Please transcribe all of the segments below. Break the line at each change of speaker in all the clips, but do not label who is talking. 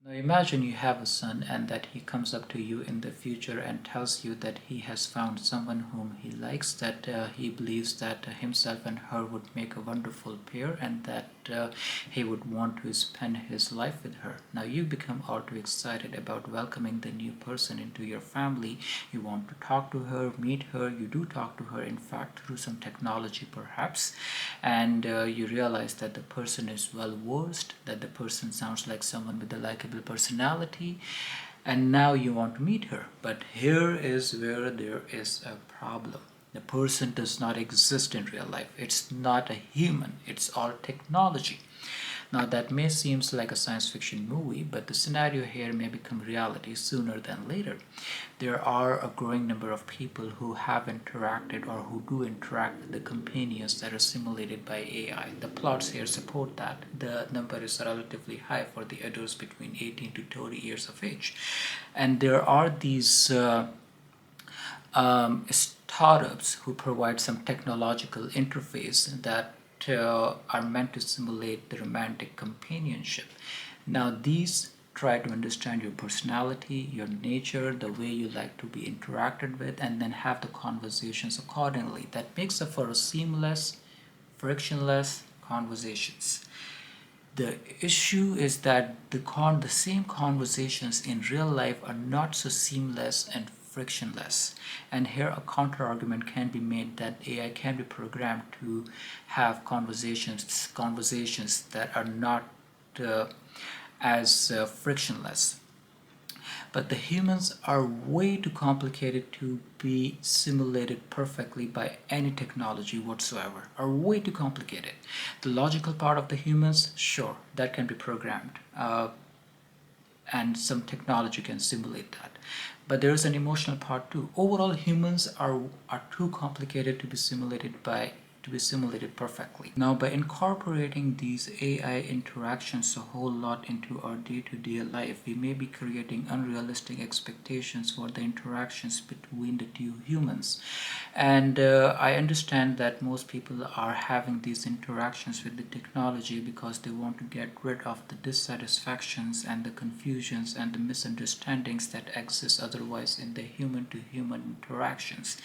Now imagine you have a son and that he comes up to you in the future and tells you that he has found someone whom he likes, that he believes that himself and her would make a wonderful pair and that he would want to spend his life with her. Now you become all too excited about welcoming the new person into your family. You want to talk to her, meet her. You do talk to her, in fact, through some technology perhaps, and you realize that the person is well versed, that the person sounds like someone with a likable personality, and now you want to meet her. But here is where there is a problem. The person does not exist in real life. It's not a human, it's all technology. Now, that may seem like a science fiction movie, but the scenario here may become reality sooner than later. There are a growing number of people who have interacted or who do interact with the companions that are simulated by AI. The plots here support that. The number is relatively high for the adults between 18 to 30 years of age. And there are these startups who provide some technological interface that are meant to simulate the romantic companionship. Now, these try to understand your personality, your nature, the way you like to be interacted with, and then have the conversations accordingly. That makes up for a seamless, frictionless conversations. The issue is that the same conversations in real life are not so seamless and frictionless. And here a counter argument can be made that AI can be programmed to have conversations that are not as frictionless. But the humans are way too complicated to be simulated perfectly by any technology whatsoever, are way too complicated. The logical part of the humans, sure, that can be programmed. And some technology can simulate that. But there's an emotional part too. Overall, humans are too complicated to be simulated perfectly. Now, by incorporating these AI interactions a whole lot into our day-to-day life, we may be creating unrealistic expectations for the interactions between the two humans. And I understand that most people are having these interactions with the technology because they want to get rid of the dissatisfactions and the confusions and the misunderstandings that exist otherwise in the human-to-human interactions.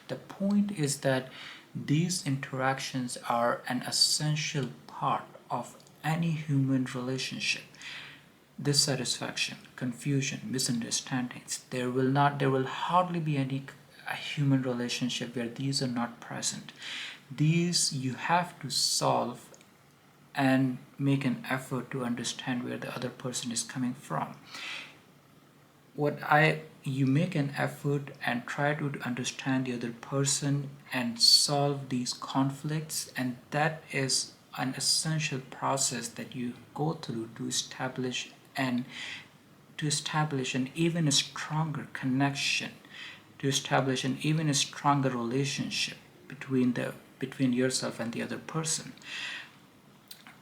The point is that these interactions are an essential part of any human relationship. Dissatisfaction, confusion, misunderstandings. There will hardly be any human relationship where these are not present. These you have to solve and make an effort to understand where the other person is coming from. You make an effort and try to understand the other person and solve these conflicts, and that is an essential process that you go through to establish an even stronger connection, to establish an even stronger relationship between yourself and the other person.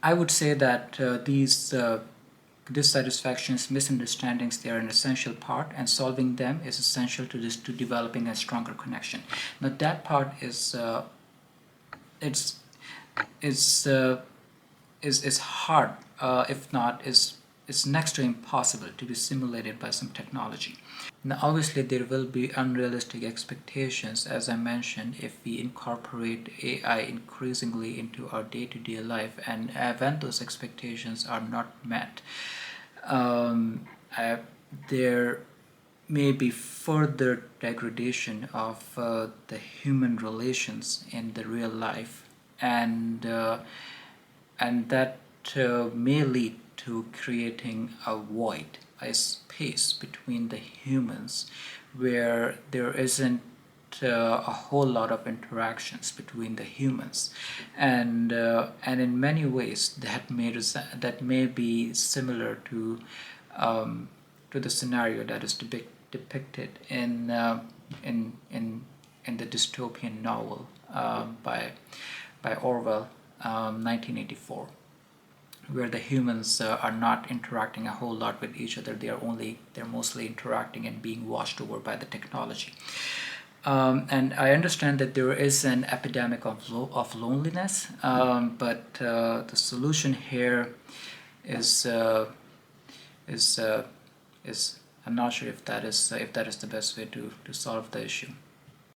I would say that these dissatisfactions, misunderstandings, they are an essential part, and solving them is essential to developing a stronger connection. Now, that part it's is is hard, if not is next to impossible to be simulated by some technology. Now, obviously, there will be unrealistic expectations, as I mentioned, if we incorporate AI increasingly into our day-to-day life, and when those expectations are not met, um, uh, there may be further degradation of the human relations in the real life, and that may lead to creating a void, a space between the humans where there isn't a whole lot of interactions between the humans, and in many ways that may be similar to the scenario that is depicted in the dystopian novel by Orwell, 1984, where the humans are not interacting a whole lot with each other. They're mostly interacting and being washed over by the technology. And I understand that there is an epidemic of loneliness, but the solution here is is is I'm not sure if that is the best way to solve the issue.